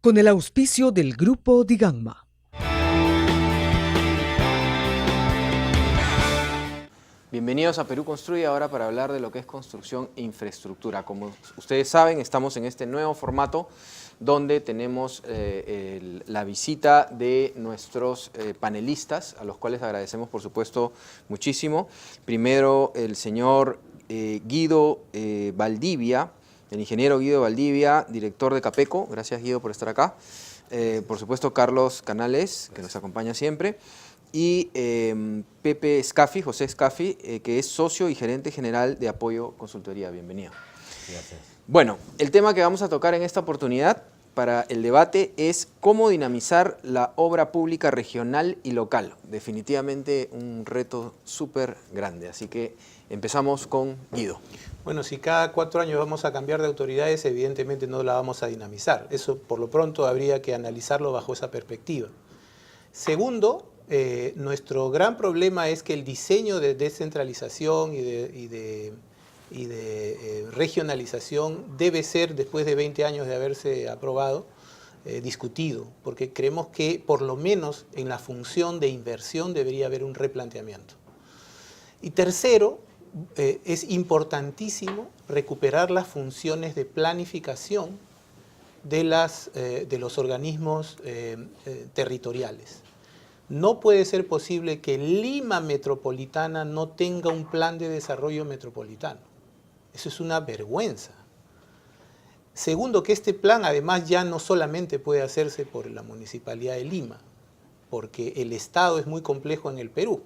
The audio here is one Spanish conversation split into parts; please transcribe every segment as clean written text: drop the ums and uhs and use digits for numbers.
con el auspicio del Grupo Digamma. Bienvenidos a Perú Construye, ahora para hablar de lo que es construcción e infraestructura. Como ustedes saben, estamos en este nuevo formato donde tenemos la visita de nuestros panelistas, a los cuales agradecemos por supuesto muchísimo. Primero el señor Guido Valdivia, el ingeniero Guido Valdivia, director de Capeco. Gracias, Guido, por estar acá. Por supuesto Carlos Canales, que nos acompaña siempre. Y Pepe Scaffi, José Scaffi, que es socio y gerente general de Apoyo Consultoría. Bienvenido. Gracias. Bueno, el tema que vamos a tocar en esta oportunidad para el debate es cómo dinamizar la obra pública regional y local. Definitivamente un reto súper grande, así que empezamos con Guido. Bueno, si cada 4 años vamos a cambiar de autoridades, evidentemente no la vamos a dinamizar. Eso, por lo pronto, habría que analizarlo bajo esa perspectiva. Segundo, nuestro gran problema es que el diseño de descentralización y de regionalización debe ser, después de 20 años de haberse aprobado, discutido, porque creemos que por lo menos en la función de inversión debería haber un replanteamiento. Y tercero, es importantísimo recuperar las funciones de planificación de los organismos territoriales. No puede ser posible que Lima Metropolitana no tenga un plan de desarrollo metropolitano. Eso es una vergüenza. Segundo, que este plan además ya no solamente puede hacerse por la Municipalidad de Lima, porque el Estado es muy complejo en el Perú.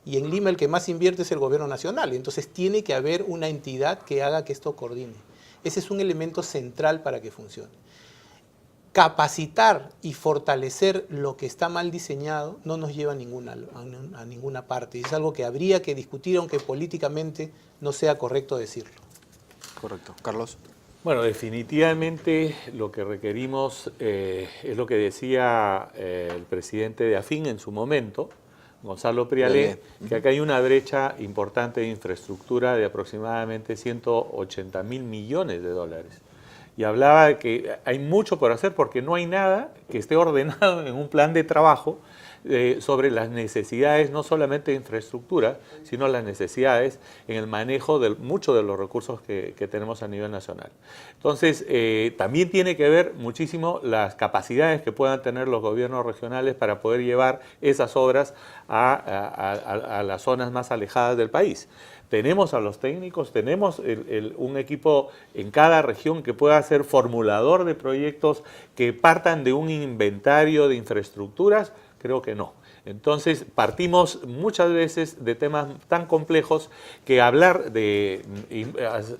Y en Lima el que más invierte es el gobierno nacional. Entonces tiene que haber una entidad que haga que esto coordine. Ese es un elemento central para que funcione. Capacitar y fortalecer lo que está mal diseñado no nos lleva a ninguna parte. Es algo que habría que discutir, aunque políticamente no sea correcto decirlo. Correcto. Carlos. Bueno, definitivamente lo que requerimos es lo que decía el presidente de AFIN en su momento, Gonzalo Prialé, que acá hay una brecha importante de infraestructura de aproximadamente 180.000 millones de dólares. Y hablaba de que hay mucho por hacer porque no hay nada que esté ordenado en un plan de trabajo sobre las necesidades, no solamente de infraestructura, sino las necesidades en el manejo de muchos de los recursos que tenemos a nivel nacional. Entonces, también tiene que ver muchísimo las capacidades que puedan tener los gobiernos regionales para poder llevar esas obras a las zonas más alejadas del país. Tenemos a los técnicos, tenemos un equipo en cada región que pueda ser formulador de proyectos que partan de un inventario de infraestructuras. Creo que no. Entonces partimos muchas veces de temas tan complejos que hablar de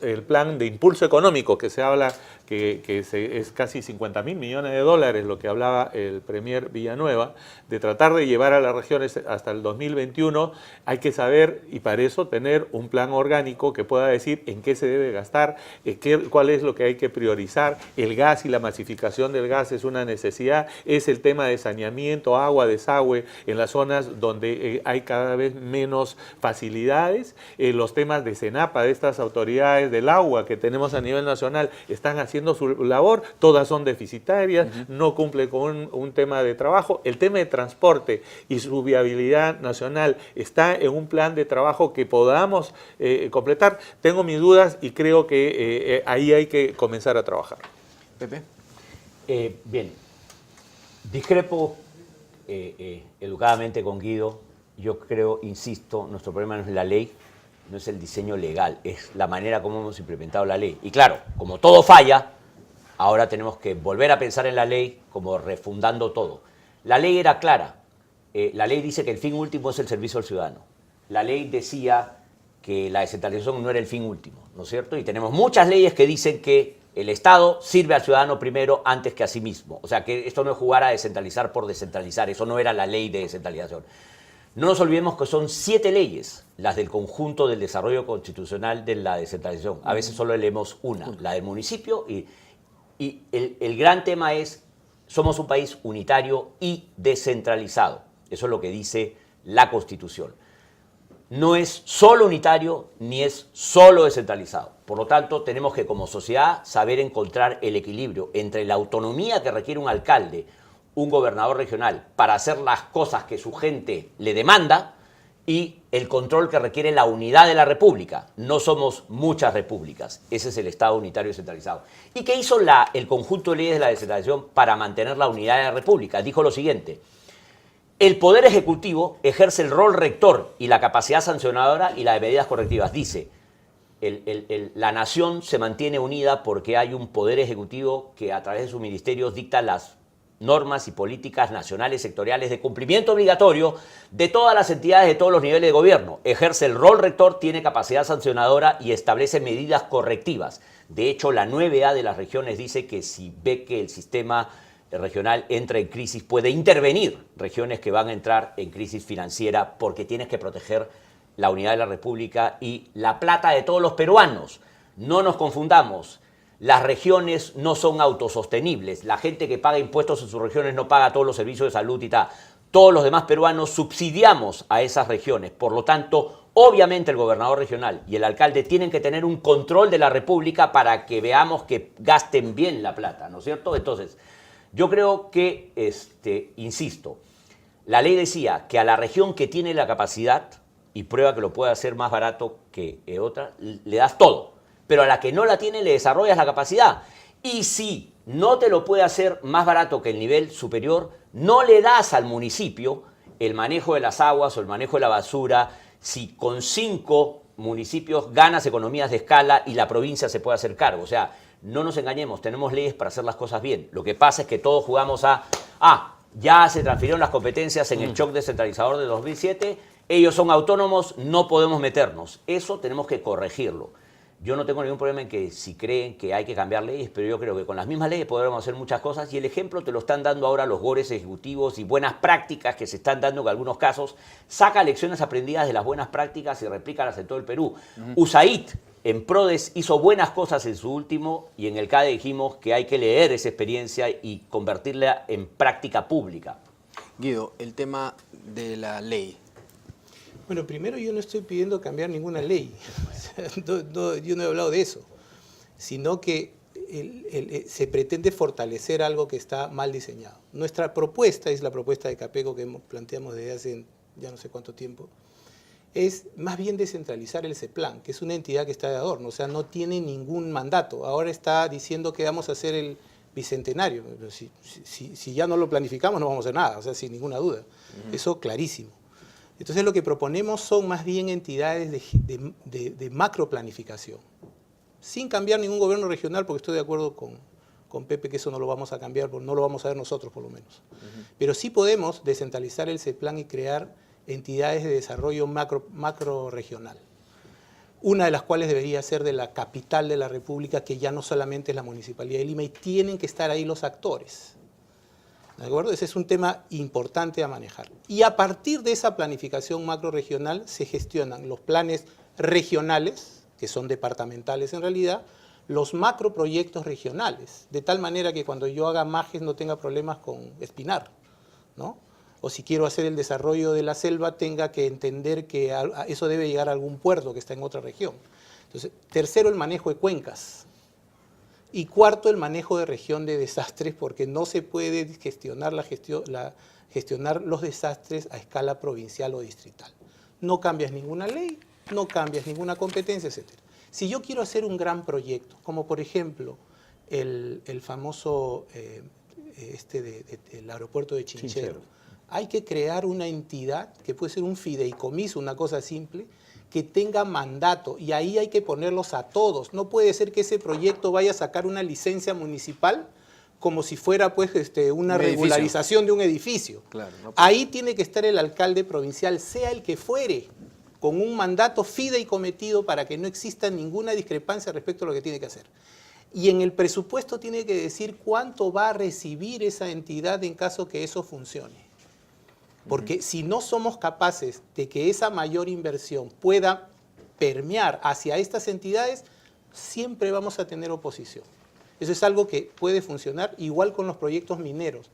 el plan de impulso económico que se habla, que es casi 50.000 millones de dólares, lo que hablaba el premier Villanueva, de tratar de llevar a las regiones hasta el 2021, hay que saber y para eso tener un plan orgánico que pueda decir en qué se debe gastar, cuál es lo que hay que priorizar. El gas y la masificación del gas es una necesidad, es el tema de saneamiento, agua, desagüe, en las zonas donde hay cada vez menos facilidades. Los temas de CENAPA, de estas autoridades del agua que tenemos a nivel nacional, están haciendo su labor, todas son deficitarias, no cumple con un tema de trabajo. El tema de transporte y su viabilidad nacional está en un plan de trabajo que podamos completar. Tengo mis dudas y creo que ahí hay que comenzar a trabajar. Pepe. Bien, discrepo educadamente con Guido. Yo creo, insisto, nuestro problema no es la ley, no es el diseño legal, es la manera como hemos implementado la ley. Y claro, como todo falla, ahora tenemos que volver a pensar en la ley como refundando todo. La ley era clara. La ley dice que el fin último es el servicio al ciudadano. La ley decía que la descentralización no era el fin último, ¿no es cierto? Y tenemos muchas leyes que dicen que el Estado sirve al ciudadano primero antes que a sí mismo. O sea, que esto no es jugar a descentralizar por descentralizar. Eso no era la ley de descentralización. No nos olvidemos que son 7 leyes, las del conjunto del desarrollo constitucional de la descentralización. A veces solo leemos una, la del municipio. Y el gran tema es, somos un país unitario y descentralizado. Eso es lo que dice la Constitución. No es solo unitario ni es solo descentralizado. Por lo tanto, tenemos que como sociedad saber encontrar el equilibrio entre la autonomía que requiere un alcalde, un gobernador regional, para hacer las cosas que su gente le demanda y el control que requiere la unidad de la República. No somos muchas repúblicas, ese es el Estado unitario descentralizado. ¿Y qué hizo el conjunto de leyes de la descentralización para mantener la unidad de la República? Dijo lo siguiente: el Poder Ejecutivo ejerce el rol rector y la capacidad sancionadora y la de medidas correctivas. Dice, la nación se mantiene unida porque hay un Poder Ejecutivo que a través de sus ministerios dicta las normas y políticas nacionales sectoriales de cumplimiento obligatorio de todas las entidades de todos los niveles de gobierno. Ejerce el rol rector, tiene capacidad sancionadora y establece medidas correctivas. De hecho, la 9A de las regiones dice que si ve que el sistema regional entra en crisis, puede intervenir regiones que van a entrar en crisis financiera porque tienes que proteger la unidad de la República y la plata de todos los peruanos. No nos confundamos. Las regiones no son autosostenibles. La gente que paga impuestos en sus regiones no paga todos los servicios de salud y tal. Todos los demás peruanos subsidiamos a esas regiones. Por lo tanto, obviamente el gobernador regional y el alcalde tienen que tener un control de la República para que veamos que gasten bien la plata, ¿no es cierto? Entonces, yo creo que, insisto, la ley decía que a la región que tiene la capacidad y prueba que lo puede hacer más barato que otra, le das todo. Pero a la que no la tiene le desarrollas la capacidad. Y si no te lo puede hacer más barato que el nivel superior, no le das al municipio el manejo de las aguas o el manejo de la basura. Si con 5 municipios ganas economías de escala y la provincia se puede hacer cargo. O sea, no nos engañemos, tenemos leyes para hacer las cosas bien. Lo que pasa es que todos jugamos ya se transfirieron las competencias en el shock descentralizador de 2007, ellos son autónomos, no podemos meternos. Eso tenemos que corregirlo. Yo no tengo ningún problema en que si creen que hay que cambiar leyes, pero yo creo que con las mismas leyes podremos hacer muchas cosas y el ejemplo te lo están dando ahora los gobiernos ejecutivos y buenas prácticas que se están dando en algunos casos. Saca lecciones aprendidas de las buenas prácticas y replícalas en todo el Perú. USAID en PRODES hizo buenas cosas en su último y en el CADE dijimos que hay que leer esa experiencia y convertirla en práctica pública. Guido, el tema de la ley. Bueno, primero yo no estoy pidiendo cambiar ninguna ley, yo no he hablado de eso, sino que se pretende fortalecer algo que está mal diseñado. Nuestra propuesta, es la propuesta de Capeco que planteamos desde hace ya no sé cuánto tiempo, es más bien descentralizar el CEPLAN, que es una entidad que está de adorno, o sea, no tiene ningún mandato. Ahora está diciendo que vamos a hacer el bicentenario. Si ya no lo planificamos no vamos a hacer nada, o sea, sin ninguna duda. Eso clarísimo. Entonces lo que proponemos son más bien entidades de macroplanificación, sin cambiar ningún gobierno regional, porque estoy de acuerdo con Pepe que eso no lo vamos a cambiar, no lo vamos a ver nosotros por lo menos. Pero sí podemos descentralizar el CEPLAN y crear entidades de desarrollo macro regional. Una de las cuales debería ser de la capital de la República, que ya no solamente es la Municipalidad de Lima, y tienen que estar ahí los actores. ¿De acuerdo? Ese es un tema importante a manejar. Y a partir de esa planificación macrorregional se gestionan los planes regionales, que son departamentales en realidad, los macroproyectos regionales, de tal manera que cuando yo haga Majes no tenga problemas con Espinar, ¿no? O si quiero hacer el desarrollo de la selva, tenga que entender que eso debe llegar a algún puerto que está en otra región. Entonces, tercero, el manejo de cuencas. Y cuarto, el manejo de región de desastres, porque no se puede gestionar los desastres a escala provincial o distrital. No cambias ninguna ley, no cambias ninguna competencia, etc. Si yo quiero hacer un gran proyecto, como por ejemplo el famoso el aeropuerto de Chinchero, hay que crear una entidad que puede ser un fideicomiso, una cosa simple, que tenga mandato, y ahí hay que ponerlos a todos. No puede ser que ese proyecto vaya a sacar una licencia municipal como si fuera pues, una regularización de un edificio. Claro, no ahí tiene que estar el alcalde provincial, sea el que fuere, con un mandato fideicometido para que no exista ninguna discrepancia respecto a lo que tiene que hacer. Y en el presupuesto tiene que decir cuánto va a recibir esa entidad en caso que eso funcione. Porque si no somos capaces de que esa mayor inversión pueda permear hacia estas entidades, siempre vamos a tener oposición. Eso es algo que puede funcionar igual con los proyectos mineros.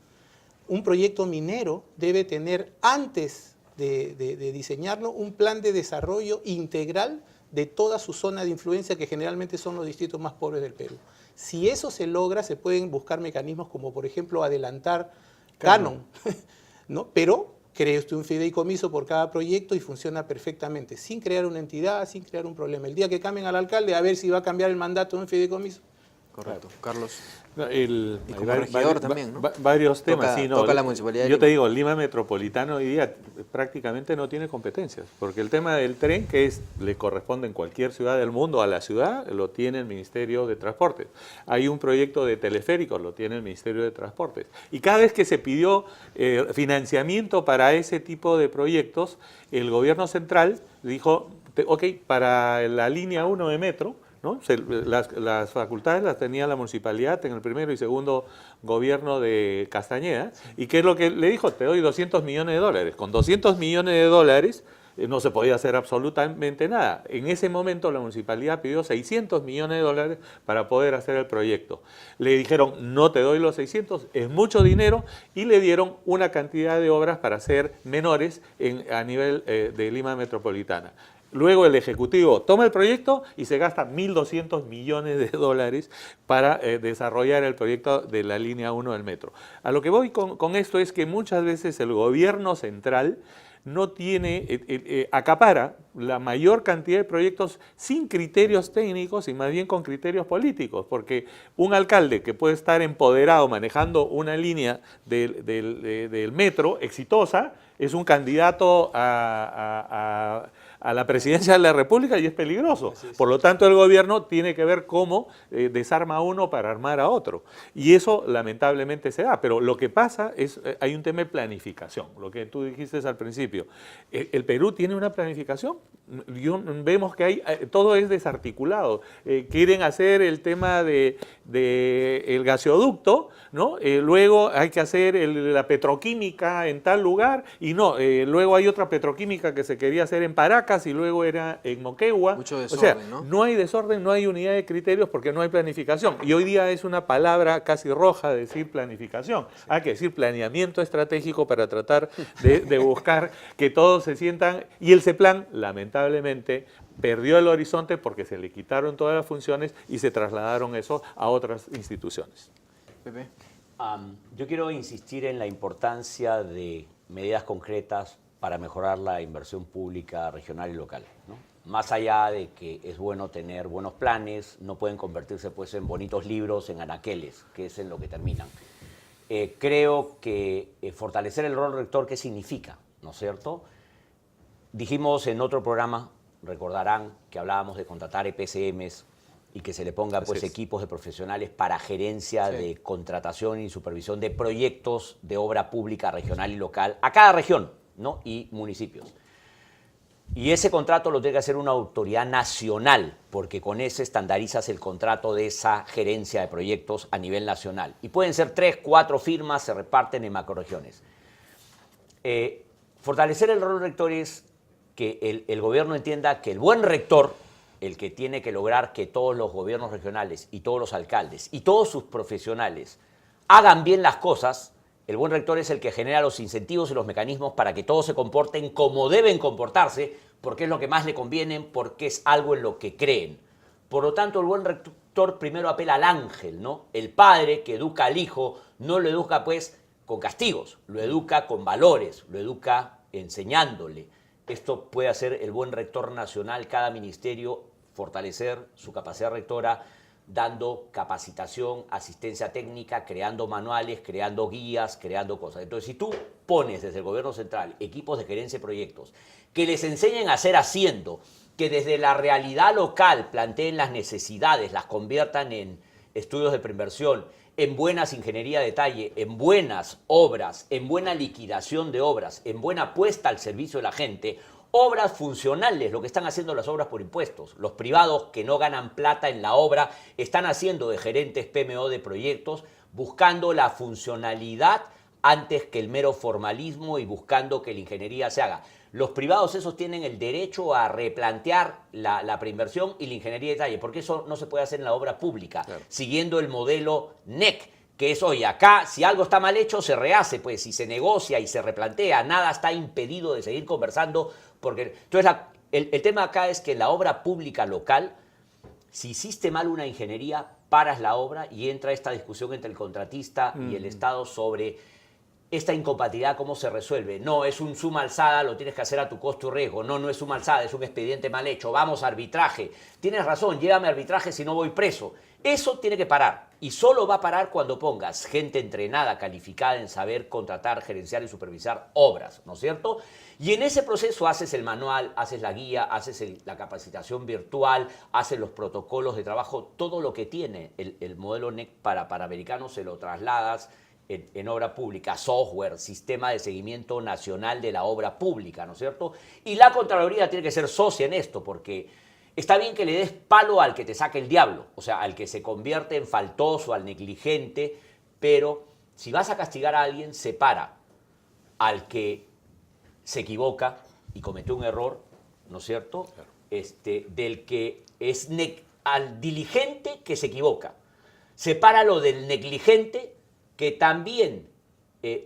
Un proyecto minero debe tener, antes de diseñarlo, un plan de desarrollo integral de toda su zona de influencia, que generalmente son los distritos más pobres del Perú. Si eso se logra, se pueden buscar mecanismos como, por ejemplo, adelantar canon, ¿no? Pero cree usted un fideicomiso por cada proyecto y funciona perfectamente, sin crear una entidad, sin crear un problema. El día que cambien al alcalde, a ver si va a cambiar el mandato de un fideicomiso. Correcto. Carlos. No, Y como regidor también, ¿no? Varios temas, Toca- sí, no. toca la Municipalidad de Yo te Lima. digo, Lima Metropolitano hoy día prácticamente no tiene competencias, porque el tema del tren, que le corresponde en cualquier ciudad del mundo a la ciudad, lo tiene el Ministerio de Transportes. Hay un proyecto de teleféricos, lo tiene el Ministerio de Transportes. Y cada vez que se pidió financiamiento para ese tipo de proyectos, el gobierno central dijo, ok, para la línea 1 de metro, ¿no? Las facultades las tenía la municipalidad en el primero y segundo gobierno de Castañeda. ¿Y qué es lo que le dijo? Te doy 200 millones de dólares. Con 200 millones de dólares no se podía hacer absolutamente nada. En ese momento la municipalidad pidió 600 millones de dólares para poder hacer el proyecto. Le dijeron, no te doy los 600, es mucho dinero, y le dieron una cantidad de obras para hacer menores a nivel de Lima Metropolitana. Luego el Ejecutivo toma el proyecto y se gasta 1.200 millones de dólares para desarrollar el proyecto de la línea 1 del metro. A lo que voy con esto es que muchas veces el gobierno central no tiene, acapara la mayor cantidad de proyectos sin criterios técnicos y más bien con criterios políticos, porque un alcalde que puede estar empoderado manejando una línea del metro exitosa es un candidato a la presidencia de la República y es peligroso. Por lo tanto, el gobierno tiene que ver cómo desarma a uno para armar a otro. Y eso lamentablemente se da. Pero lo que pasa es, hay un tema de planificación, lo que tú dijiste al principio. ¿El Perú tiene una planificación? Vemos que todo es desarticulado. Quieren hacer el tema del gaseoducto, ¿no? Luego hay que hacer la petroquímica en tal lugar, y no, luego hay otra petroquímica que se quería hacer en Paracas y luego era en Moquegua. Mucho desorden, o sea, ¿no? No hay desorden, no hay unidad de criterios porque no hay planificación. Y hoy día es una palabra casi roja decir planificación. Sí. Hay que decir planeamiento estratégico para tratar de buscar que todos se sientan. Y el CEPLAN, lamentablemente, perdió el horizonte porque se le quitaron todas las funciones y se trasladaron eso a otras instituciones. Pepe. Yo quiero insistir en la importancia de medidas concretas para mejorar la inversión pública regional y local, ¿no? Más allá de que es bueno tener buenos planes, no pueden convertirse pues en bonitos libros, en anaqueles, que es en lo que terminan. Creo que fortalecer el rol rector, ¿qué significa? ¿No es cierto? Dijimos en otro programa, recordarán, que hablábamos de contratar EPCMs y que se le ponga pues equipos de profesionales para gerencia de contratación y supervisión de proyectos de obra pública regional y local a cada región, ¿no? Y municipios. Y ese contrato lo tiene que hacer una autoridad nacional, porque con ese estandarizas el contrato de esa gerencia de proyectos a nivel nacional. Y pueden ser 3, 4 firmas, se reparten en macroregiones. Fortalecer el rol rector es que el gobierno entienda que el buen rector, el que tiene que lograr que todos los gobiernos regionales y todos los alcaldes y todos sus profesionales hagan bien las cosas, el buen rector es el que genera los incentivos y los mecanismos para que todos se comporten como deben comportarse, porque es lo que más le conviene, porque es algo en lo que creen. Por lo tanto, el buen rector primero apela al ángel, ¿no? El padre que educa al hijo no lo educa pues con castigos, lo educa con valores, lo educa enseñándole. Esto puede hacer el buen rector nacional, cada ministerio fortalecer su capacidad rectora, dando capacitación, asistencia técnica, creando manuales, creando guías, creando cosas. Entonces, si tú pones desde el gobierno central equipos de gerencia de proyectos que les enseñen a hacer haciendo, que desde la realidad local planteen las necesidades, las conviertan en estudios de preinversión, en buenas ingeniería de detalle, en buenas obras, en buena liquidación de obras, en buena puesta al servicio de la gente, obras funcionales, lo que están haciendo las obras por impuestos. Los privados que no ganan plata en la obra están haciendo de gerentes PMO de proyectos, buscando la funcionalidad antes que el mero formalismo y buscando que la ingeniería se haga. Los privados esos tienen el derecho a replantear la preinversión y la ingeniería de detalle, porque eso no se puede hacer en la obra pública, claro, siguiendo el modelo NEC, que es, oye, acá si algo está mal hecho se rehace, pues si se negocia y se replantea, nada está impedido de seguir conversando, porque entonces el tema acá es que en la obra pública local, si hiciste mal una ingeniería, paras la obra y entra esta discusión entre el contratista y el Estado sobre esta incompatibilidad, cómo se resuelve. No, es un suma alzada, lo tienes que hacer a tu costo y riesgo. No, no es suma alzada, es un expediente mal hecho. Vamos a arbitraje. Tienes razón, llévame a arbitraje si no voy preso. Eso tiene que parar. Y solo va a parar cuando pongas gente entrenada, calificada en saber contratar, gerenciar y supervisar obras, ¿no es cierto? Y en ese proceso haces el manual, haces la guía, haces la capacitación virtual, haces los protocolos de trabajo, todo lo que tiene el modelo NEC para americanos se lo trasladas en obra pública, software, sistema de seguimiento nacional de la obra pública, ¿no es cierto? Y la Contraloría tiene que ser socia en esto, porque está bien que le des palo al que te saque el diablo, o sea, al que se convierte en faltoso, al negligente, pero si vas a castigar a alguien, separa al que se equivoca y cometió un error, ¿no es cierto? Claro. Del que es al diligente que se equivoca. Sepáralo del negligente que también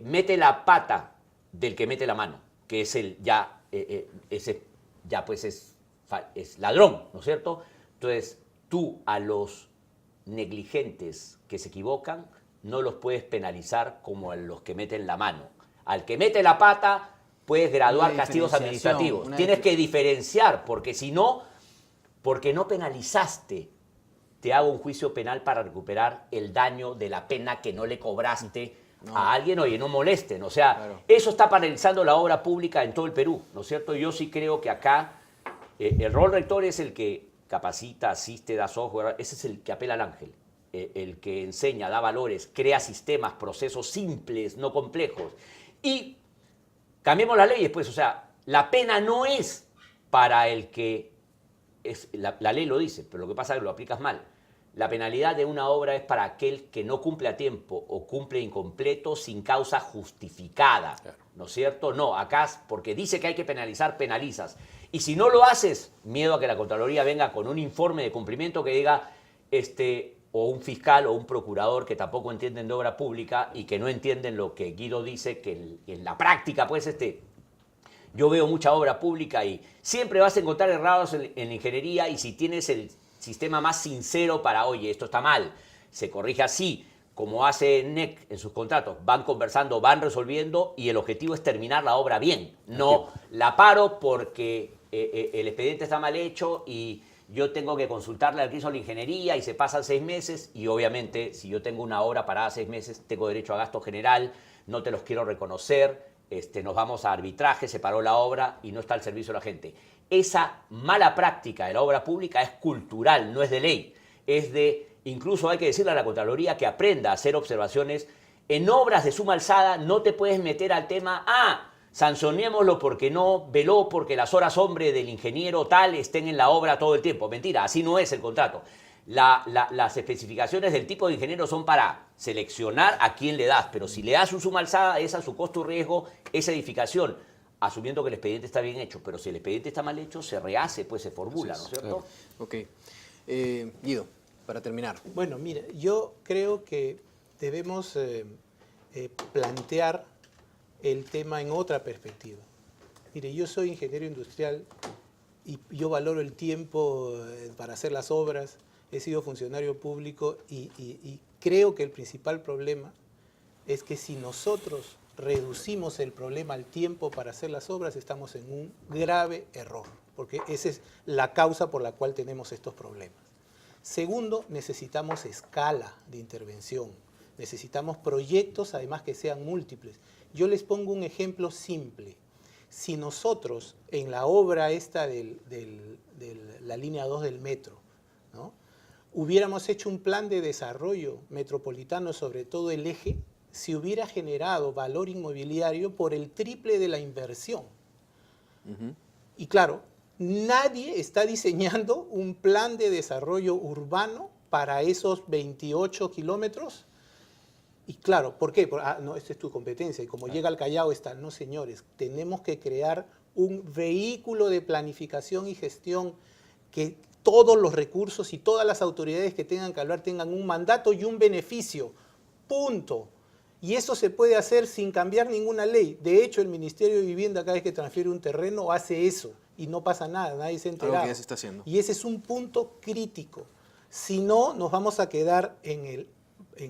mete la pata del que mete la mano, que es ese ya pues es ladrón, ¿no es cierto? Entonces, tú a los negligentes que se equivocan no los puedes penalizar como a los que meten la mano. Al que mete la pata puedes graduar castigos administrativos. Tienes que diferenciar, porque si no, porque no penalizaste, te hago un juicio penal para recuperar el daño de la pena que no le cobraste a alguien. Oye, no molesten. O sea, claro, eso está paralizando la obra pública en todo el Perú, ¿no es cierto? Yo sí creo que acá el rol rector es el que capacita, asiste, da software. Ese es el que apela al ángel, el que enseña, da valores, crea sistemas, procesos simples, no complejos. Y cambiemos las leyes, pues, o sea, la pena no es para el que la ley lo dice, pero lo que pasa es que lo aplicas mal. La penalidad de una obra es para aquel que no cumple a tiempo o cumple incompleto sin causa justificada, claro, ¿no es cierto? No, acá porque dice que hay que penalizar, penalizas. Y si no lo haces, miedo a que la Contraloría venga con un informe de cumplimiento que diga, o un fiscal o un procurador que tampoco entienden de obra pública y que no entienden lo que Guido dice, que en la práctica, pues, yo veo mucha obra pública y siempre vas a encontrar errores en la ingeniería, y si tienes el sistema más sincero para, oye, esto está mal, se corrige así, como hace NEC en sus contratos, van conversando, van resolviendo y el objetivo es terminar la obra bien. No la paro porque el expediente está mal hecho y yo tengo que consultarle al que hizo la ingeniería y se pasan 6 meses y obviamente si yo tengo una obra parada 6 meses tengo derecho a gasto general, no te los quiero reconocer. Nos vamos a arbitraje, se paró la obra y no está al servicio de la gente. Esa mala práctica de la obra pública es cultural, no es de ley. Incluso hay que decirle a la Contraloría que aprenda a hacer observaciones. En obras de suma alzada no te puedes meter al tema, sancionémoslo porque no veló, porque las horas hombre del ingeniero tal estén en la obra todo el tiempo. Mentira, así no es el contrato. Las especificaciones del tipo de ingeniero son para seleccionar a quién le das, pero si le das un suma alzada es a su costo y riesgo esa edificación, asumiendo que el expediente está bien hecho, pero si el expediente está mal hecho, se rehace, pues se formula, ¿no es cierto? Claro. Ok. Guido, para terminar. Bueno, mira, yo creo que debemos plantear el tema en otra perspectiva. Mire, yo soy ingeniero industrial y yo valoro el tiempo para hacer las obras. He sido funcionario público y creo que el principal problema es que si nosotros reducimos el problema al tiempo para hacer las obras, estamos en un grave error, porque esa es la causa por la cual tenemos estos problemas. Segundo, necesitamos escala de intervención, necesitamos proyectos además que sean múltiples. Yo les pongo un ejemplo simple. Si nosotros en la obra esta de la línea 2 del metro, ¿no?, hubiéramos hecho un plan de desarrollo metropolitano sobre todo el eje, se hubiera generado valor inmobiliario por el triple de la inversión. Y claro, nadie está diseñando un plan de desarrollo urbano para esos 28 kilómetros. Y claro, ¿por qué? No, esta es tu competencia. Y como llega al Callao está, no señores, tenemos que crear un vehículo de planificación y gestión que todos los recursos y todas las autoridades que tengan que hablar tengan un mandato y un beneficio. Punto. Y eso se puede hacer sin cambiar ninguna ley. De hecho, el Ministerio de Vivienda cada vez que transfiere un terreno hace eso. y no pasa nada, nadie se ha Algo enterado. que ya se está haciendo. Y ese es un punto crítico. Si no, nos vamos a quedar en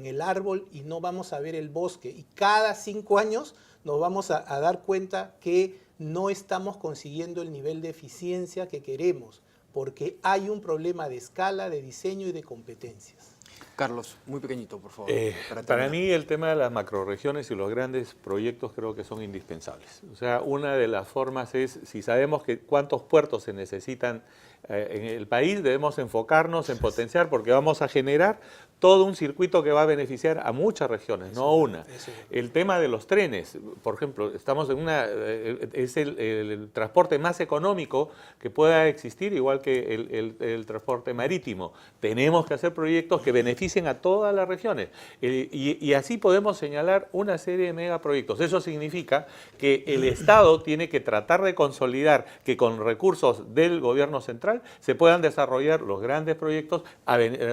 el árbol y no vamos a ver el bosque. Y cada 5 años nos vamos a dar cuenta que no estamos consiguiendo el nivel de eficiencia que queremos, porque hay un problema de escala, de diseño y de competencias. Carlos, muy pequeñito, por favor. Para terminar. mí el tema de las macrorregiones y los grandes proyectos creo que son indispensables. O sea, una de las formas es, si sabemos que cuántos puertos se necesitan en el país, debemos enfocarnos en potenciar porque vamos a generar todo un circuito que va a beneficiar a muchas regiones, no a una. El tema de los trenes, por ejemplo, estamos en es el transporte más económico que pueda existir, igual que el transporte marítimo. Tenemos que hacer proyectos que beneficien a todas las regiones y así podemos señalar una serie de megaproyectos. Eso significa que el Estado tiene que tratar de consolidar que con recursos del gobierno central se puedan desarrollar los grandes proyectos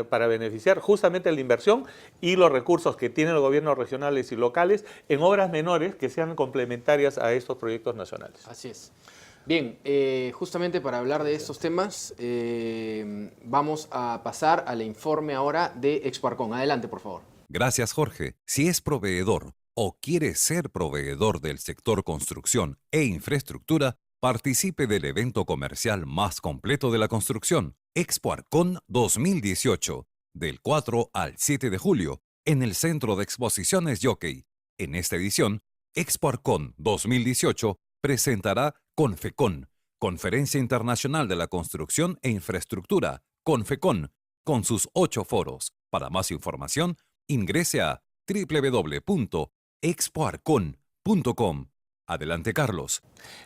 para beneficiar justamente la inversión y los recursos que tienen los gobiernos regionales y locales en obras menores que sean complementarias a estos proyectos nacionales. Así es. Bien, justamente para hablar de estos temas, vamos a pasar al informe ahora de Expo Arcon. Adelante, por favor. Gracias, Jorge. Si es proveedor o quiere ser proveedor del sector construcción e infraestructura, participe del evento comercial más completo de la construcción, Expo Arcon 2018, del 4 al 7 de julio, en el Centro de Exposiciones Jockey. En esta edición, Expo Arcon 2018 presentará Confecon, Conferencia Internacional de la Construcción e Infraestructura, Confecon, con sus 8 foros. Para más información, ingrese a www.expoarcon.com. Adelante, Carlos.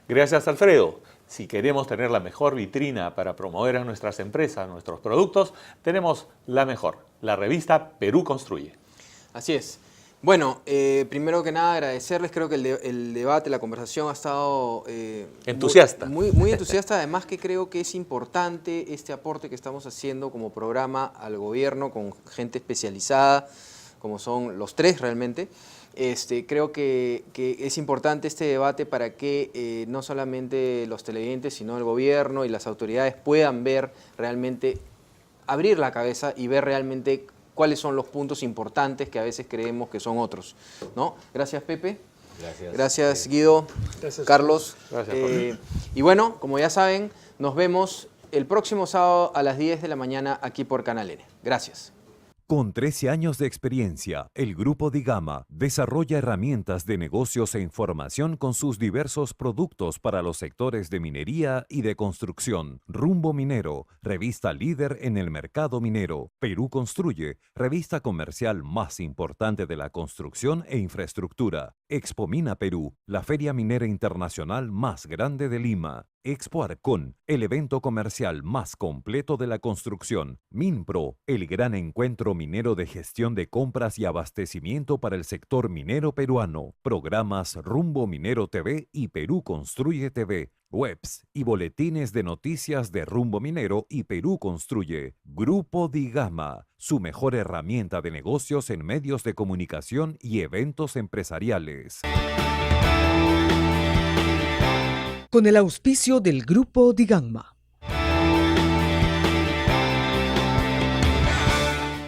Gracias, Alfredo. Si queremos tener la mejor vitrina para promover a nuestras empresas, nuestros productos, tenemos la mejor, la revista Perú Construye. Así es. Bueno, primero que nada agradecerles, creo que el debate, la conversación ha estado Entusiasta. Muy entusiasta, además que creo que es importante este aporte que estamos haciendo como programa al gobierno con gente especializada, como son los tres realmente. Creo que es importante este debate para que no solamente los televidentes, sino el gobierno y las autoridades puedan ver realmente, abrir la cabeza y ver realmente cuáles son los puntos importantes que a veces creemos que son otros, ¿no? Gracias, Pepe. Gracias, Guido. Gracias, Carlos. Gracias, Jorge. Y bueno, como ya saben, nos vemos el próximo sábado a las 10 de la mañana aquí por Canal N. Gracias. Con 13 años de experiencia, el Grupo Digama desarrolla herramientas de negocios e información con sus diversos productos para los sectores de minería y de construcción. Rumbo Minero, revista líder en el mercado minero. Perú Construye, revista comercial más importante de la construcción e infraestructura. Expo Mina Perú, la feria minera internacional más grande de Lima. Expo Arcon, el evento comercial más completo de la construcción. Minpro, el gran encuentro minero de gestión de compras y abastecimiento para el sector minero peruano. Programas Rumbo Minero TV y Perú Construye TV. Webs y boletines de noticias de Rumbo Minero y Perú Construye. Grupo Digama, su mejor herramienta de negocios en medios de comunicación y eventos empresariales. Con el auspicio del Grupo Digama.